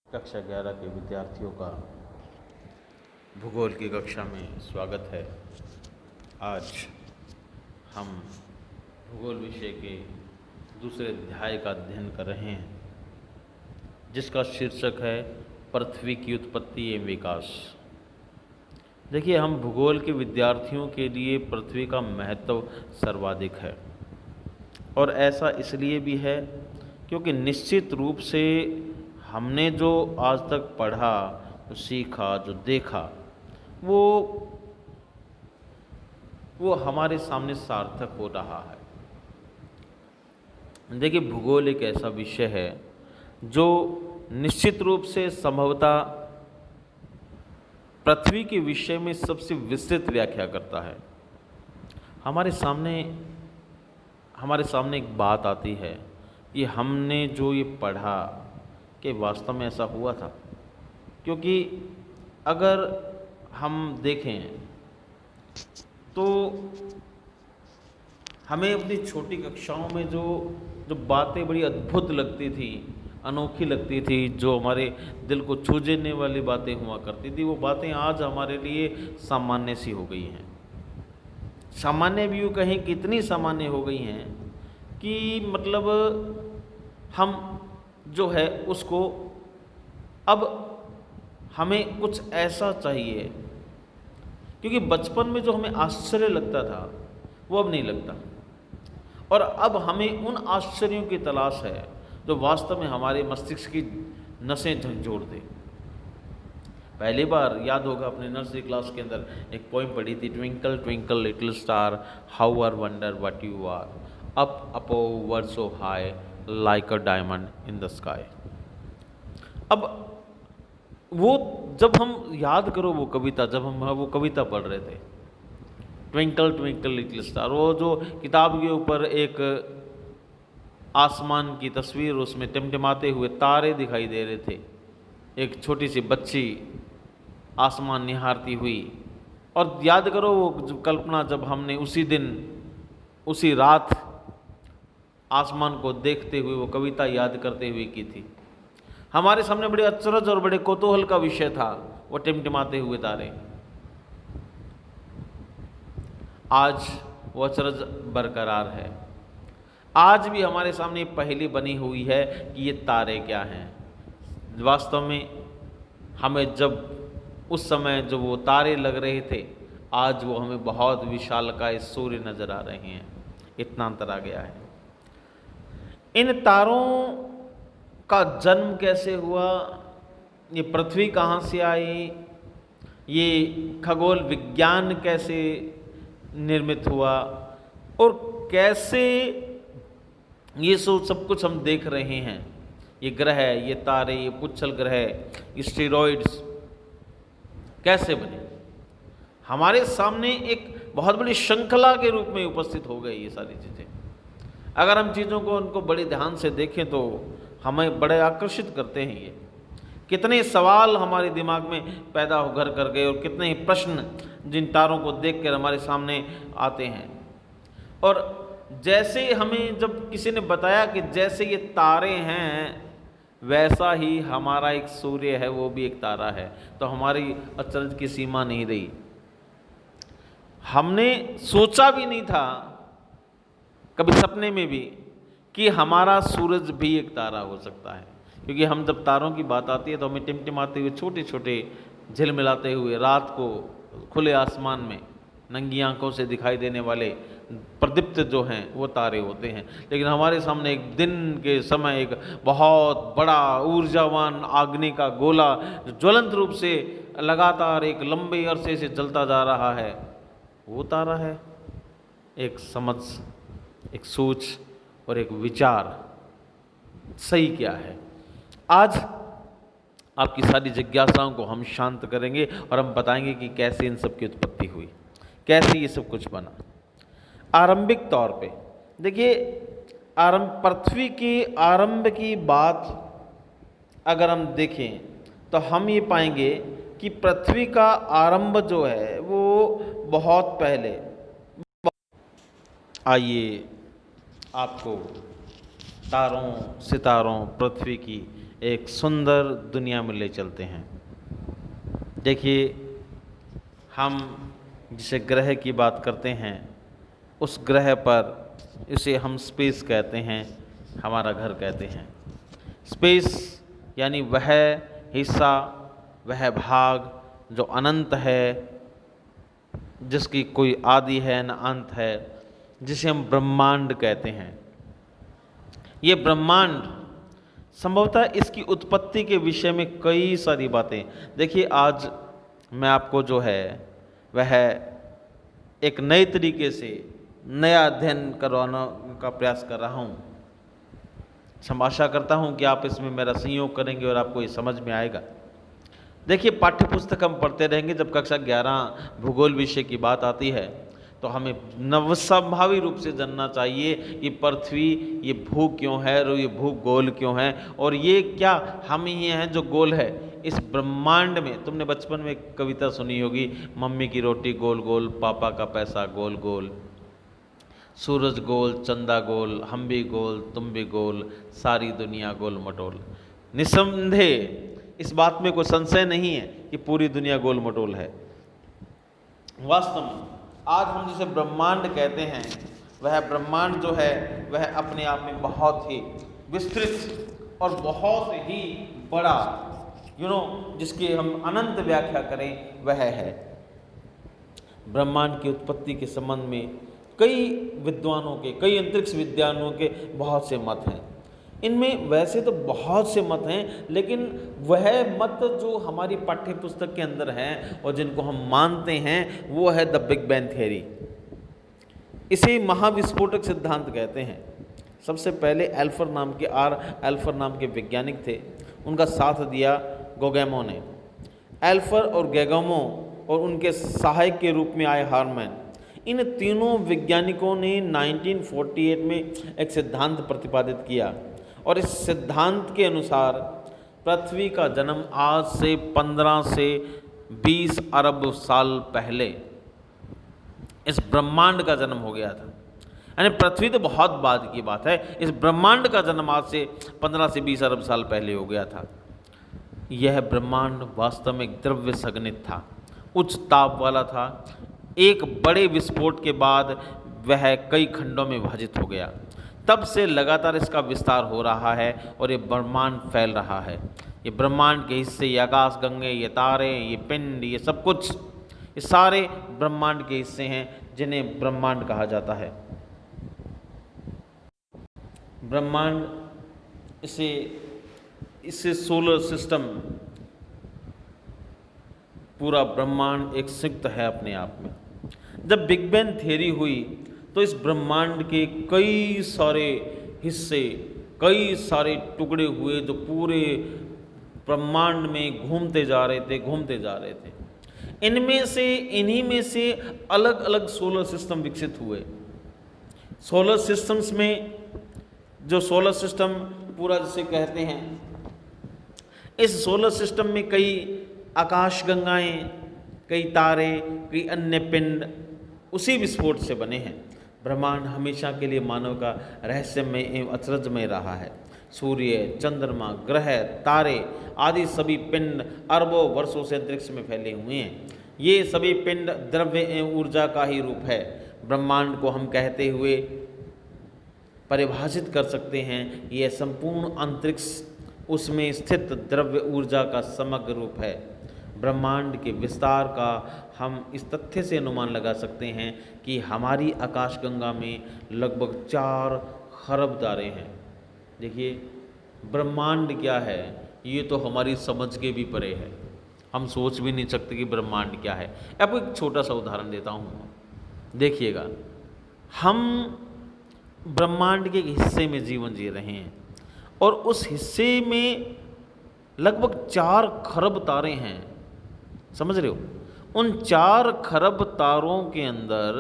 कक्षा 11 के विद्यार्थियों का भूगोल की कक्षा में स्वागत है। आज हम भूगोल विषय के दूसरे अध्याय का अध्ययन कर रहे हैं, जिसका शीर्षक है पृथ्वी की उत्पत्ति एवं विकास। देखिए, हम भूगोल के विद्यार्थियों के लिए पृथ्वी का महत्व सर्वाधिक है, और ऐसा इसलिए भी है क्योंकि निश्चित रूप से हमने जो आज तक पढ़ा, जो सीखा, जो देखा, वो हमारे सामने सार्थक हो रहा है। देखिए, भूगोल एक ऐसा विषय है जो निश्चित रूप से संभवतः पृथ्वी के विषय में सबसे विस्तृत व्याख्या करता है। हमारे सामने एक बात आती है कि हमने जो ये पढ़ा कि वास्तव में ऐसा हुआ था। क्योंकि अगर हम देखें तो हमें अपनी छोटी कक्षाओं में जो बातें बड़ी अद्भुत लगती थी, अनोखी लगती थी, जो हमारे दिल को छू लेने वाली बातें हुआ करती थी, वो बातें आज हमारे लिए सामान्य सी हो गई हैं। सामान्य भी यूँ कहें कि इतनी सामान्य हो गई हैं कि मतलब हम जो है उसको अब हमें कुछ ऐसा चाहिए, क्योंकि बचपन में जो हमें आश्चर्य लगता था वो अब नहीं लगता, और अब हमें उन आश्चर्यों की तलाश है जो वास्तव में हमारे मस्तिष्क की नसें झंझोड़ दे। पहली बार याद होगा अपने नर्सरी क्लास के अंदर एक पोइम पढ़ी थी, twinkle twinkle little star how are wonder what you are, up above so high like a diamond in the sky. अब वो जब हम याद करो वो कविता, जब हम वो कविता पढ़ रहे थे, ट्विंकल ट्विंकल लिटिल स्टार, वो जो किताब के ऊपर एक आसमान की तस्वीर, उसमें टिमटिमाते हुए तारे दिखाई दे रहे थे, एक छोटी सी बच्ची आसमान निहारती हुई। और याद करो वो कल्पना जब हमने उसी दिन उसी रात आसमान को देखते हुए वो कविता याद करते हुए की थी। हमारे सामने बड़े अचरज और बड़े कौतूहल का विषय था वो टिमटिमाते हुए तारे। आज वो अचरज बरकरार है। आज भी हमारे सामने पहेली बनी हुई है कि ये तारे क्या हैं। वास्तव में हमें जब उस समय जो वो तारे लग रहे थे, आज वो हमें बहुत विशालकाय सूर्य नजर आ रहे हैं। इतना अंतर आ गया है। इन तारों का जन्म कैसे हुआ, ये पृथ्वी कहाँ से आई, ये खगोल विज्ञान कैसे निर्मित हुआ, और कैसे ये सब कुछ हम देख रहे हैं, ये ग्रह, ये तारे, ये पुच्छल ग्रह, ये स्टेरॉइड्स कैसे बने, हमारे सामने एक बहुत बड़ी श्रृंखला के रूप में उपस्थित हो गई ये सारी चीज़ें। अगर हम चीज़ों को उनको बड़े ध्यान से देखें तो हमें बड़े आकर्षित करते हैं। ये कितने सवाल हमारे दिमाग में पैदा हो घर कर गए, और कितने ही प्रश्न जिन तारों को देखकर हमारे सामने आते हैं। और जैसे हमें जब किसी ने बताया कि जैसे ये तारे हैं वैसा ही हमारा एक सूर्य है, वो भी एक तारा है, तो हमारी अचरज की सीमा नहीं रही। हमने सोचा भी नहीं था कभी सपने में भी कि हमारा सूरज भी एक तारा हो सकता है। क्योंकि हम जब तारों की बात आती है तो हमें टिमटिमाते हुए छोटे छोटे झिलमिलाते हुए रात को खुले आसमान में नंगी आंखों से दिखाई देने वाले प्रदीप्त जो हैं वो तारे होते हैं। लेकिन हमारे सामने एक दिन के समय एक बहुत बड़ा ऊर्जावान आग्नि का गोला जो ज्वलंत रूप से लगातार एक लंबे अरसे से जलता जा रहा है, वो तारा है। एक समझ, एक सोच और एक विचार, सही क्या है। आज आपकी सारी जिज्ञासाओं को हम शांत करेंगे और हम बताएंगे कि कैसे इन सब की उत्पत्ति हुई, कैसे ये सब कुछ बना। आरंभिक तौर पे देखिए, पृथ्वी के आरंभ की बात अगर हम देखें तो हम ये पाएंगे कि पृथ्वी का आरंभ जो है वो बहुत पहले। आइए आपको तारों, सितारों, पृथ्वी की एक सुंदर दुनिया में ले चलते हैं। देखिए, हम जिसे ग्रह की बात करते हैं, उस ग्रह पर इसे हम स्पेस कहते हैं, हमारा घर कहते हैं। स्पेस यानी वह हिस्सा, वह भाग जो अनंत है, जिसकी कोई आदि है न अंत है, जिसे हम ब्रह्मांड कहते हैं। ये ब्रह्मांड संभवतः इसकी उत्पत्ति के विषय में कई सारी बातें, देखिए आज मैं आपको जो है वह एक नए तरीके से नया अध्ययन करवाने का प्रयास कर रहा हूँ। आशा करता हूँ कि आप इसमें मेरा सहयोग करेंगे और आपको ये समझ में आएगा। देखिए, पाठ्य पुस्तक हम पढ़ते रहेंगे, जब कक्षा 11 भूगोल विषय की बात आती है तो हमें नवसंभावी रूप से जानना चाहिए कि पृथ्वी ये भू क्यों है और ये भू गोल क्यों है, और ये क्या हम ही हैं जो गोल है इस ब्रह्मांड में। तुमने बचपन में एक कविता सुनी होगी, मम्मी की रोटी गोल गोल, पापा का पैसा गोल गोल, सूरज गोल, चंदा गोल, हम भी गोल, तुम भी गोल, सारी दुनिया गोल मटोल। निसंदेह इस बात में कोई संशय नहीं है कि पूरी दुनिया गोल मटोल है। वास्तव में आज हम जिसे ब्रह्मांड कहते हैं, वह ब्रह्मांड जो है वह अपने आप में बहुत ही विस्तृत और बहुत ही बड़ा, जिसकी हम अनंत व्याख्या करें वह है। ब्रह्मांड की उत्पत्ति के संबंध में कई विद्वानों के, कई अंतरिक्ष विद्वानों के बहुत से मत हैं। इनमें वैसे तो बहुत से मत हैं, लेकिन वह मत जो हमारी पाठ्य पुस्तक के अंदर हैं और जिनको हम मानते हैं वो है द बिग बैंग थियरी। इसे महाविस्फोटक सिद्धांत कहते हैं। सबसे पहले एल्फर नाम के वैज्ञानिक थे, उनका साथ दिया गोगैमो ने। एल्फर और गैगोमो और उनके सहायक के रूप में आए हार्मैन, इन तीनों वैज्ञानिकों ने 1948 में एक सिद्धांत प्रतिपादित किया, और इस सिद्धांत के अनुसार पृथ्वी का जन्म आज से 15 से 20 अरब साल पहले इस ब्रह्मांड का जन्म हो गया था। यानी पृथ्वी तो बहुत बाद की बात है, इस ब्रह्मांड का जन्म आज से 15 से 20 अरब साल पहले हो गया था। यह ब्रह्मांड वास्तव में एक द्रव्य संघनित था, उच्च ताप वाला था। एक बड़े विस्फोट के बाद वह कई खंडों में विभाजित हो गया। तब से लगातार इसका विस्तार हो रहा है और ये ब्रह्मांड फैल रहा है। ये ब्रह्मांड के हिस्से, ये आकाश गंगे, ये तारे, ये पिंड, ये सब कुछ, ये सारे ब्रह्मांड के हिस्से हैं जिन्हें ब्रह्मांड कहा जाता है। ब्रह्मांड इसे सोलर सिस्टम, पूरा ब्रह्मांड एक संयुक्त है अपने आप में। जब बिग बैंग थियरी हुई तो इस ब्रह्मांड के कई सारे हिस्से, कई सारे टुकड़े हुए जो पूरे ब्रह्मांड में घूमते जा रहे थे। इन्हीं में से अलग अलग सोलर सिस्टम विकसित हुए। सोलर सिस्टम्स में जो सोलर सिस्टम पूरा जिसे कहते हैं, इस सोलर सिस्टम में कई आकाश गंगाएं, कई तारे, कई अन्य पिंड उसी विस्फोट से बने हैं। ब्रह्मांड हमेशा के लिए मानव का रहस्यमय एवं अचरजमय रहा है। सूर्य, चंद्रमा, ग्रह, तारे आदि सभी पिंड अरबों वर्षों से अंतरिक्ष में फैले हुए हैं। ये सभी पिंड द्रव्य एवं ऊर्जा का ही रूप है। ब्रह्मांड को हम कहते हुए परिभाषित कर सकते हैं, यह संपूर्ण अंतरिक्ष उसमें स्थित द्रव्य ऊर्जा का समग्र रूप है। ब्रह्मांड के विस्तार का हम इस तथ्य से अनुमान लगा सकते हैं कि हमारी आकाशगंगा में लगभग 4 खरब तारे हैं। देखिए, ब्रह्मांड क्या है ये तो हमारी समझ के भी परे है। हम सोच भी नहीं सकते कि ब्रह्मांड क्या है। आपको एक छोटा सा उदाहरण देता हूँ, देखिएगा। हम ब्रह्मांड के एक हिस्से में जीवन जी रहे हैं और उस हिस्से में लगभग 4 खरब तारे हैं, समझ रहे हो। उन 4 खरब तारों के अंदर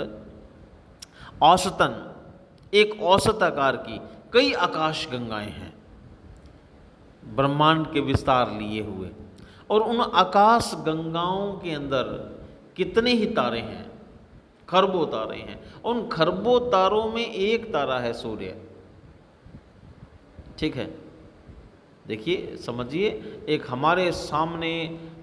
औसतन एक औसत आकार की कई आकाश गंगाएं हैं ब्रह्मांड के विस्तार लिए हुए। और उन आकाश गंगाओं के अंदर कितने ही तारे हैं, खरबों तारे हैं। उन खरबों तारों में एक तारा है सूर्य, ठीक है। देखिए, समझिए, एक हमारे सामने,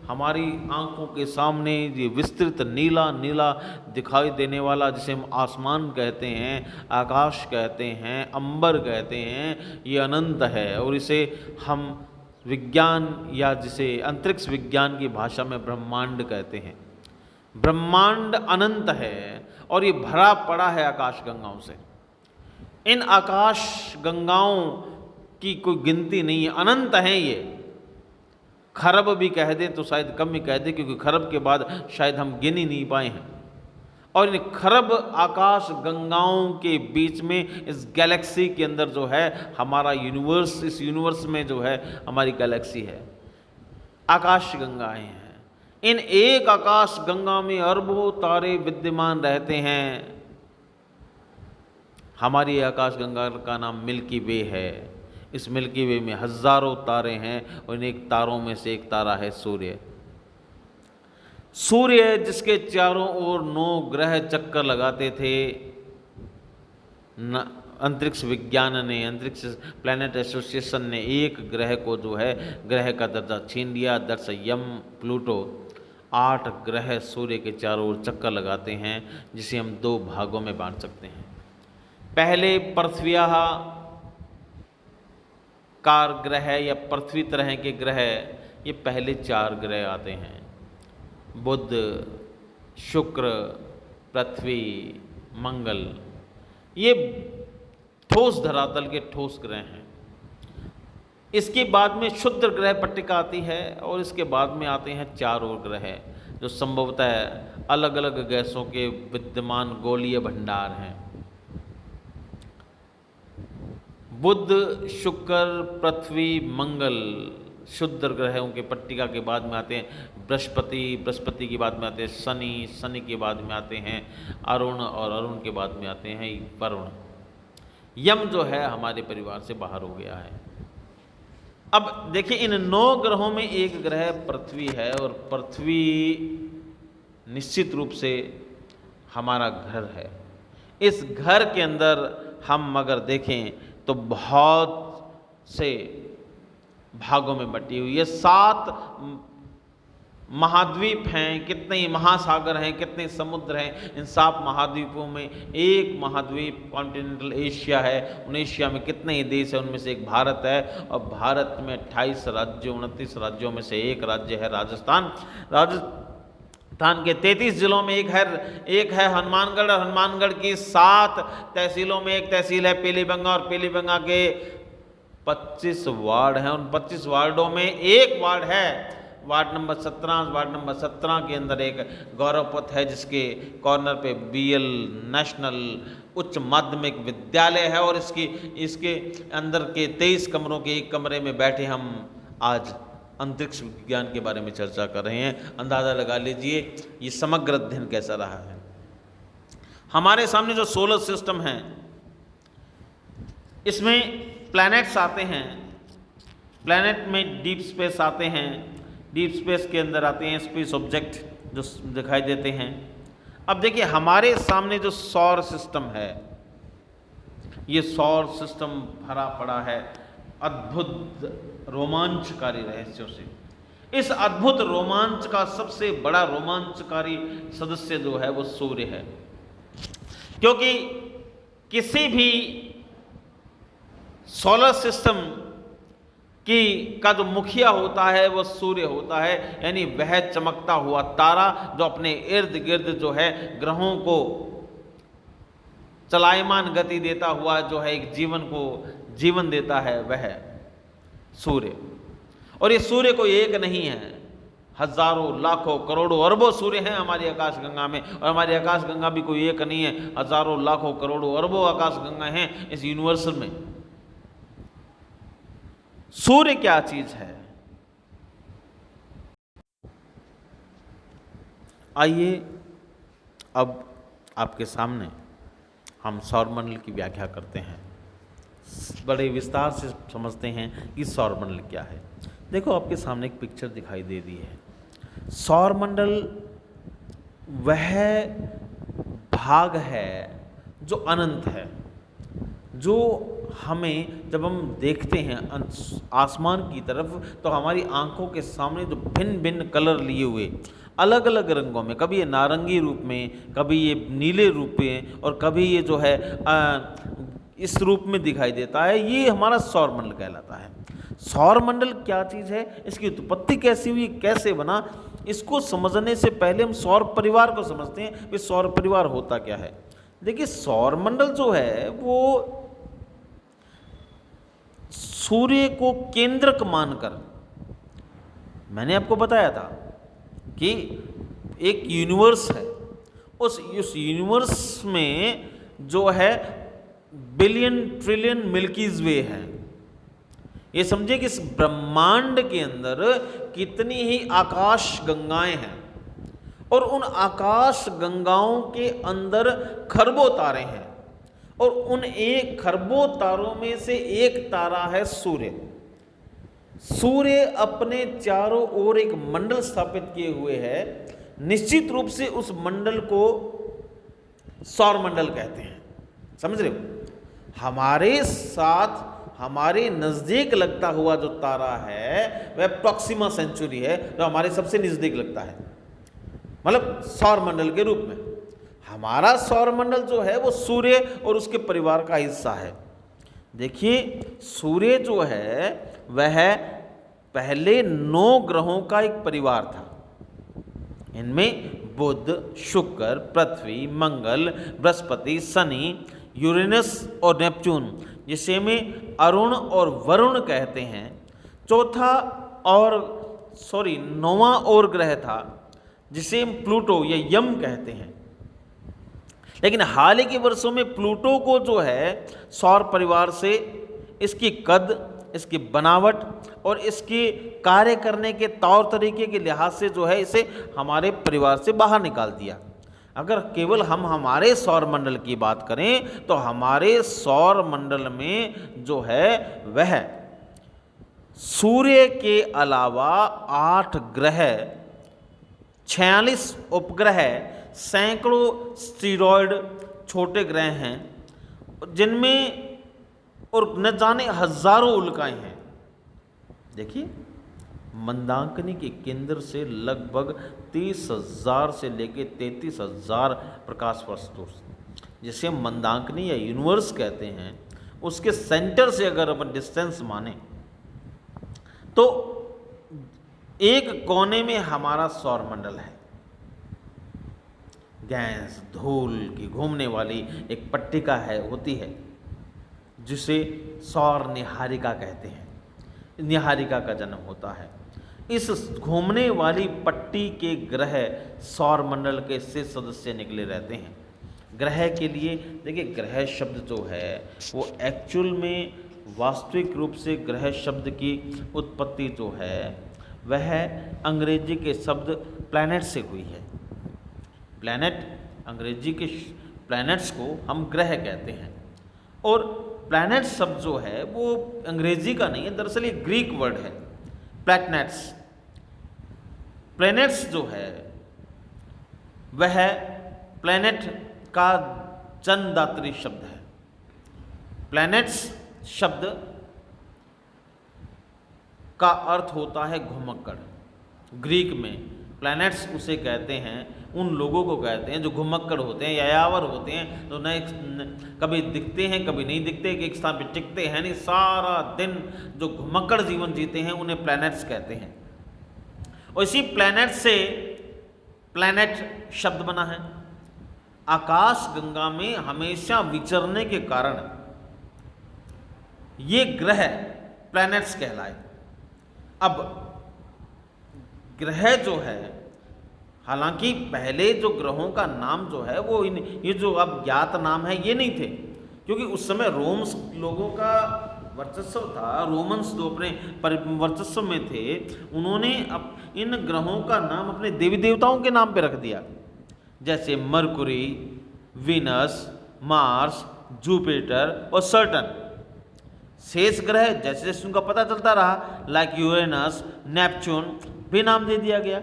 हमारी आंखों के सामने ये विस्तृत नीला नीला दिखाई देने वाला, जिसे हम आसमान कहते हैं, आकाश कहते हैं, अंबर कहते हैं, ये अनंत है। और इसे हम विज्ञान या जिसे अंतरिक्ष विज्ञान की भाषा में ब्रह्मांड कहते हैं। ब्रह्मांड अनंत है और ये भरा पड़ा है आकाश गंगाओं से। इन आकाश गंगाओं की कोई गिनती नहीं है, अनंत हैं ये। खरब भी कह दें तो शायद कम ही कह दें, क्योंकि खरब के बाद शायद हम गिन ही नहीं पाए हैं। और इन खरब आकाश गंगाओं के बीच में, इस गैलेक्सी के अंदर जो है हमारा यूनिवर्स, इस यूनिवर्स में जो है हमारी गैलेक्सी है, आकाश गंगाएं हैं। इन एक आकाश गंगा में अरबों तारे विद्यमान रहते हैं। हमारी आकाश गंगा का नाम मिल्की वे है। इस मिल्की वे में हजारों तारे हैं और इन एक तारों में से एक तारा है सूर्य। सूर्य जिसके चारों ओर 9 ग्रह चक्कर लगाते थे। अंतरिक्ष विज्ञान ने, अंतरिक्ष प्लैनेट एसोसिएशन ने एक ग्रह को जो है ग्रह का दर्जा छीन लिया, दरअसल यम प्लूटो। 8 ग्रह सूर्य के चारों ओर चक्कर लगाते हैं, जिसे हम 2 भागों में बांट सकते हैं। पहले पृथ्व्याः कार ग्रह या पृथ्वी तरह के ग्रह, ये पहले 4 ग्रह आते हैं, बुध, शुक्र, पृथ्वी, मंगल। ये ठोस धरातल के ठोस ग्रह हैं। इसके बाद में शुद्ध ग्रह पट्टिका आती है और इसके बाद में आते हैं 4 और ग्रह, जो संभवतः अलग अलग गैसों के विद्यमान गोलीय भंडार हैं। बुध, शुक्र, पृथ्वी, मंगल शुद्ध ग्रहों के पट्टिका के बाद में आते हैं बृहस्पति, बृहस्पति के बाद में आते हैं शनि, शनि के बाद में आते हैं अरुण और अरुण के बाद में आते हैं वरुण। यम जो है हमारे परिवार से बाहर हो गया है। अब देखिए, इन 9 ग्रहों में एक ग्रह पृथ्वी है और पृथ्वी निश्चित रूप से हमारा घर है। इस घर के अंदर हम अगर देखें तो बहुत से भागों में बटी हुई है। 7 महाद्वीप हैं, कितने ही महासागर हैं, कितने समुद्र हैं। इन 7 महाद्वीपों में एक महाद्वीप कॉन्टिनेंटल एशिया है। उन एशिया में कितने ही देश हैं, उनमें से एक भारत है। और भारत में 28 राज्यों, 29 राज्यों में से एक राज्य है राजस्थान। राजस्थान के 33 जिलों में एक है हनुमानगढ़। हनुमानगढ़ की 7 तहसीलों में एक तहसील है पीलीबंगा, और पीलीबंगा के 25 वार्ड हैं। उन 25 वार्डों में एक वार्ड है वार्ड नंबर 17। वार्ड नंबर 17 के अंदर एक गौरव पथ है, जिसके कॉर्नर पे BL नेशनल उच्च माध्यमिक विद्यालय है। और इसके अंदर के 23 कमरों के एक कमरे में बैठे हम आज अंतरिक्ष विज्ञान के बारे में चर्चा कर रहे हैं। अंदाज़ा लगा लीजिए ये समग्र अध्ययन कैसा रहा है। हमारे सामने जो सोलर सिस्टम है, इसमें प्लैनेट्स आते हैं। प्लैनेट में डीप स्पेस आते हैं। डीप स्पेस के अंदर आते हैं स्पेस ऑब्जेक्ट जो दिखाई देते हैं। अब देखिए, हमारे सामने जो सौर सिस्टम है, ये सौर सिस्टम भरा पड़ा है अद्भुत रोमांचकारी रहस्यों से। इस अद्भुत रोमांच का सबसे बड़ा रोमांचकारी सदस्य जो है वो सूर्य है, क्योंकि किसी भी सोलर सिस्टम का जो मुखिया होता है वो सूर्य होता है। यानी वह चमकता हुआ तारा जो अपने इर्द गिर्द जो है ग्रहों को चलायमान गति देता हुआ जो है एक जीवन को जीवन देता है, वह सूर्य। और ये सूर्य कोई एक नहीं है, हजारों, लाखों, करोड़ों, अरबों सूर्य हैं हमारी आकाशगंगा में। और हमारी आकाशगंगा भी कोई एक नहीं है, हजारों, लाखों, करोड़ों, अरबों आकाशगंगा हैं इस यूनिवर्सल में। सूर्य क्या चीज है? आइए अब आपके सामने हम सौरमंडल की व्याख्या करते हैं, बड़े विस्तार से समझते हैं कि सौरमंडल क्या है। देखो, आपके सामने एक पिक्चर दिखाई दे रही है। सौरमंडल वह भाग है जो अनंत है, जो हमें जब हम देखते हैं आसमान की तरफ, तो हमारी आंखों के सामने जो भिन्न भिन्न कलर लिए हुए अलग अलग रंगों में, कभी ये नारंगी रूप में, कभी ये नीले रूप में, और कभी ये जो है इस रूप में दिखाई देता है, ये हमारा सौरमंडल कहलाता है। सौरमंडल क्या चीज़ है, इसकी उत्पत्ति कैसी हुई, कैसे बना, इसको समझने से पहले हम सौर परिवार को समझते हैं कि सौर परिवार होता क्या है। देखिए, सौरमंडल जो है वो सूर्य को केंद्रक मानकर, मैंने आपको बताया था कि एक यूनिवर्स है, उस यूनिवर्स में जो है बिलियन ट्रिलियन मिल्कीज वे है। ये समझिए कि इस ब्रह्मांड के अंदर कितनी ही आकाश गंगाएं हैं, और उन आकाश गंगाओं के अंदर खरबों तारे हैं, और उन एक खरबों तारों में से एक तारा है सूर्य। सूर्य अपने चारों ओर एक मंडल स्थापित किए हुए है। निश्चित रूप से उस मंडल को सौरमंडल कहते हैं। समझ रहे हो? हमारे साथ हमारे नज़दीक लगता हुआ जो तारा है वह प्रॉक्सिमा सेंचुरी है, जो हमारे सबसे नज़दीक लगता है, मतलब सौरमंडल के रूप में। हमारा सौरमंडल जो है वो सूर्य और उसके परिवार का हिस्सा है। देखिए, सूर्य जो है वह पहले 9 ग्रहों का एक परिवार था। इनमें बुध, शुक्र, पृथ्वी, मंगल, बृहस्पति, शनि, यूरेनस और नेपच्यून, जिसे में अरुण और वरुण कहते हैं, नौवां और ग्रह था जिसे हम प्लूटो या यम कहते हैं। लेकिन हाल ही के वर्षों में प्लूटो को जो है सौर परिवार से इसकी कद, इसकी बनावट और इसके कार्य करने के तौर तरीके के लिहाज से जो है इसे हमारे परिवार से बाहर निकाल दिया। अगर केवल हम हमारे सौरमंडल की बात करें तो हमारे सौरमंडल में जो है वह सूर्य के अलावा 8 ग्रह, 46 उपग्रह, सैकड़ों स्टीरॉयड छोटे ग्रह हैं, जिनमें और न जाने हजारों उल्काएं हैं। देखिए, मंदाकिनी के केंद्र से लगभग 30,000 से लेकर 33,000 प्रकाश वर्ष दूर, जिसे हम मंदाकिनी या यूनिवर्स कहते हैं, उसके सेंटर से अगर अपन डिस्टेंस माने तो एक कोने में हमारा सौरमंडल है। गैस, धूल की घूमने वाली एक पट्टिका होती है, जिसे सौर निहारिका कहते हैं। निहारिका का जन्म होता है। इस घूमने वाली पट्टी के ग्रह सौरमंडल के से सदस्य निकले रहते हैं। ग्रह के लिए देखिए, ग्रह शब्द जो है वो एक्चुअल में वास्तविक रूप से ग्रह शब्द की उत्पत्ति जो है वह अंग्रेजी के शब्द प्लैनेट से हुई है। प्लैनेट, अंग्रेजी के प्लैनेट्स को हम ग्रह कहते हैं, और प्लैनेट शब्द जो है वो अंग्रेजी का नहीं है, दरअसल ये ग्रीक वर्ड है प्लैनेट्स। प्लैनेट्स जो है वह प्लैनेट का जन्मदात्री शब्द है। प्लैनेट्स शब्द का अर्थ होता है घुमक्कड़। ग्रीक में प्लैनेट्स उसे कहते हैं, उन लोगों को कहते हैं जो घुमक्कड़ होते हैं, यायावर होते हैं, तो कभी दिखते हैं कभी नहीं दिखते, एक स्थान पर टिकते हैं नहीं, सारा दिन जो घुमक्कड़ जीवन जीते हैं उन्हें प्लैनेट्स कहते हैं। और इसी प्लैनेट से प्लैनेट शब्द बना है। आकाश गंगा में हमेशा विचरने के कारण ये ग्रह प्लैनेट्स कहलाए। अब ग्रह जो है, हालांकि पहले जो ग्रहों का नाम जो है वो ये जो अब ज्ञात नाम है ये नहीं थे, क्योंकि उस समय रोम्स लोगों का वर्चस्व था। रोमन्स जो अपने वर्चस्व में थे, उन्होंने इन ग्रहों का नाम अपने देवी देवताओं के नाम पे रख दिया, जैसे मरकुरी, वीनस, मार्स, जुपिटर और सैटर्न। शेष ग्रह जैसे जैसे उनका पता चलता रहा, लाइक यूरेनस, नेपच्यून भी नाम दे दिया गया।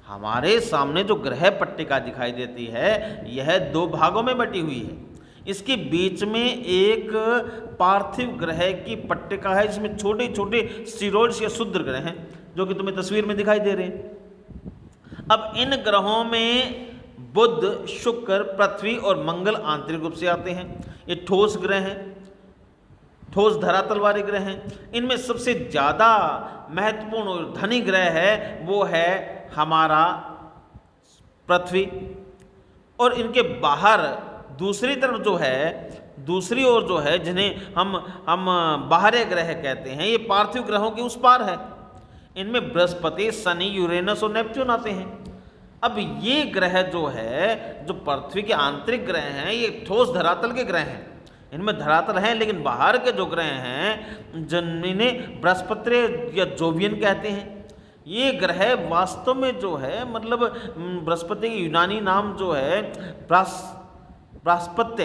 हमारे सामने जो ग्रह पट्टिका दिखाई देती है यह 2 भागों में बटी हुई है। इसके बीच में एक पार्थिव ग्रह की पट्टिका है जिसमें छोटे छोटे स्टीरॉइड्स या क्षुद्र ग्रह हैं, जो कि तुम्हें तस्वीर में दिखाई दे रहे हैं। अब इन ग्रहों में बुध, शुक्र, पृथ्वी और मंगल आंतरिक रूप से आते हैं। ये ठोस ग्रह हैं, ठोस धरातल वाले ग्रह हैं। इनमें सबसे ज़्यादा महत्वपूर्ण और धनी ग्रह है वो है हमारा पृथ्वी, और इनके बाहर दूसरी तरफ जो है, दूसरी ओर जो है, जिन्हें हम बाहरी ग्रह कहते हैं, ये पार्थिव ग्रहों के उस पार है। इनमें बृहस्पति, शनि, यूरेनस और नेपच्यून आते हैं। अब ये ग्रह जो है, जो पृथ्वी के आंतरिक ग्रह हैं, ये ठोस धरातल के ग्रह हैं। इनमें धरातल है, लेकिन बाहर के जो ग्रह हैं जिन्हें बृहस्पति या जोवियन कहते हैं, ये ग्रह वास्तव में जो है, मतलब बृहस्पति की यूनानी नाम जो है बृहस्पत्य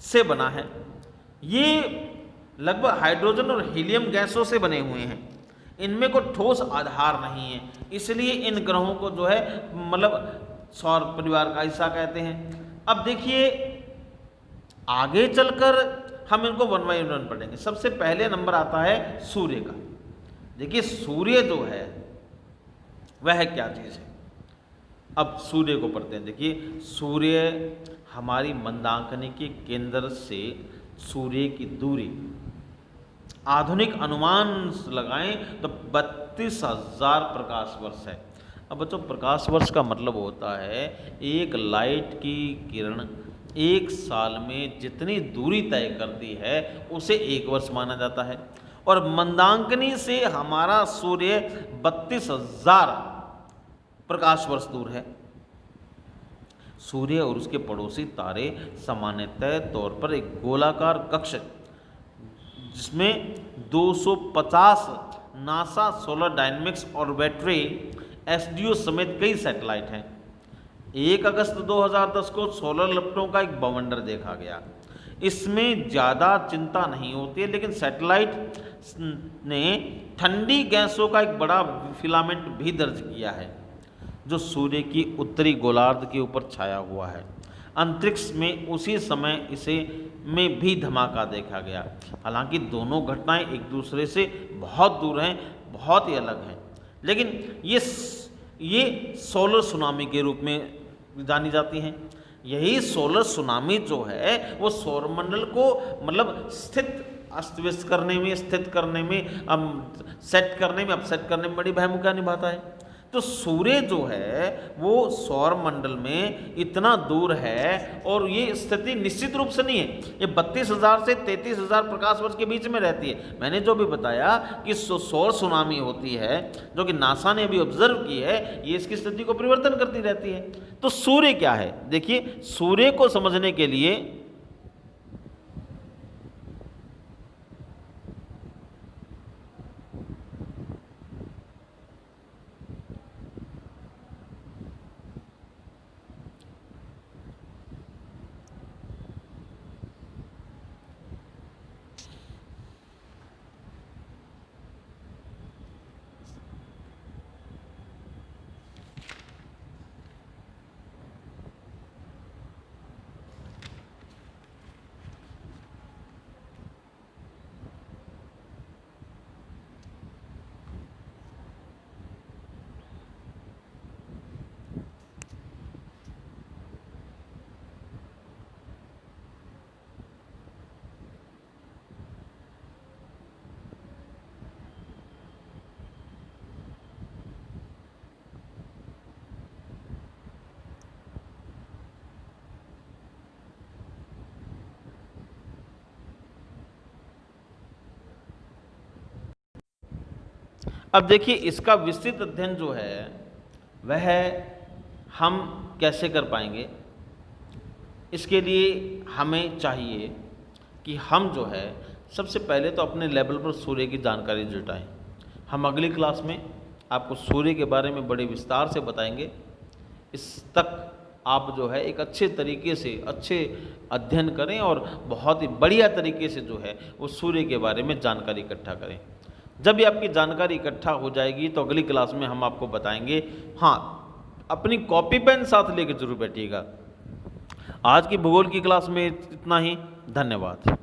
से बना है। ये लगभग हाइड्रोजन और हीलियम गैसों से बने हुए हैं। इनमें कोई ठोस आधार नहीं है, इसलिए इन ग्रहों को जो है मतलब सौर परिवार का हिस्सा कहते हैं। अब देखिए आगे चलकर हम इनको वन बाय वन पढ़ेंगे। सबसे पहले नंबर आता है सूर्य का। देखिए सूर्य जो है वह क्या चीज़ है। अब सूर्य को पढ़ते हैं। देखिए सूर्य हमारी मंदाकिनी के केंद्र से सूर्य की दूरी आधुनिक अनुमान लगाएं तो 32,000 प्रकाश वर्ष है। अब बच्चों प्रकाश वर्ष का मतलब होता है एक लाइट की किरण एक साल में जितनी दूरी तय करती है उसे एक वर्ष माना जाता है, और मंदाकिनी से हमारा सूर्य 32,000 प्रकाश वर्ष दूर है। सूर्य और उसके पड़ोसी तारे सामान्यतः तौर पर एक गोलाकार कक्ष जिसमें 250 NASA solar dynamics arbitrary SDO समेत कई सैटेलाइट हैं। 1 अगस्त 2010 को सोलर लपटों का एक बवंडर देखा गया। इसमें ज़्यादा चिंता नहीं होती है, लेकिन सैटेलाइट ने ठंडी गैसों का एक बड़ा फिलामेंट भी दर्ज किया है जो सूर्य की उत्तरी गोलार्ध के ऊपर छाया हुआ है। अंतरिक्ष में उसी समय इसे में भी धमाका देखा गया। हालांकि दोनों घटनाएं एक दूसरे से बहुत दूर हैं, बहुत ही अलग हैं, लेकिन ये सोलर सुनामी के रूप में जानी जाती हैं। यही सोलर सुनामी जो है वो सौरमंडल को मतलब अस्त व्यस्त करने में, स्थित करने में, सेट करने में, अपसेट करने में बड़ी भूमिका निभाता है। तो सूर्य जो है वो सौर मंडल में इतना दूर है और ये स्थिति निश्चित रूप से नहीं है। ये 32,000 से 33,000 प्रकाश वर्ष के बीच में रहती है। मैंने जो भी बताया कि सौर सुनामी होती है जो कि नासा ने अभी ऑब्जर्व की है, ये इसकी स्थिति को परिवर्तन करती रहती है। तो सूर्य क्या है, देखिए सूर्य को समझने के लिए अब देखिए इसका विस्तृत अध्ययन जो है वह हम कैसे कर पाएंगे। इसके लिए हमें चाहिए कि हम जो है सबसे पहले तो अपने लेवल पर सूर्य की जानकारी जुटाएं। हम अगली क्लास में आपको सूर्य के बारे में बड़े विस्तार से बताएंगे। इस तक आप जो है एक अच्छे तरीके से अच्छे अध्ययन करें और बहुत ही बढ़िया तरीके से जो है वो सूर्य के बारे में जानकारी इकट्ठा करें। जब भी आपकी जानकारी इकट्ठा हो जाएगी तो अगली क्लास में हम आपको बताएंगे। हाँ, अपनी कॉपी पेन साथ लेके जरूर बैठिएगा। आज की भूगोल की क्लास में इतना ही। धन्यवाद।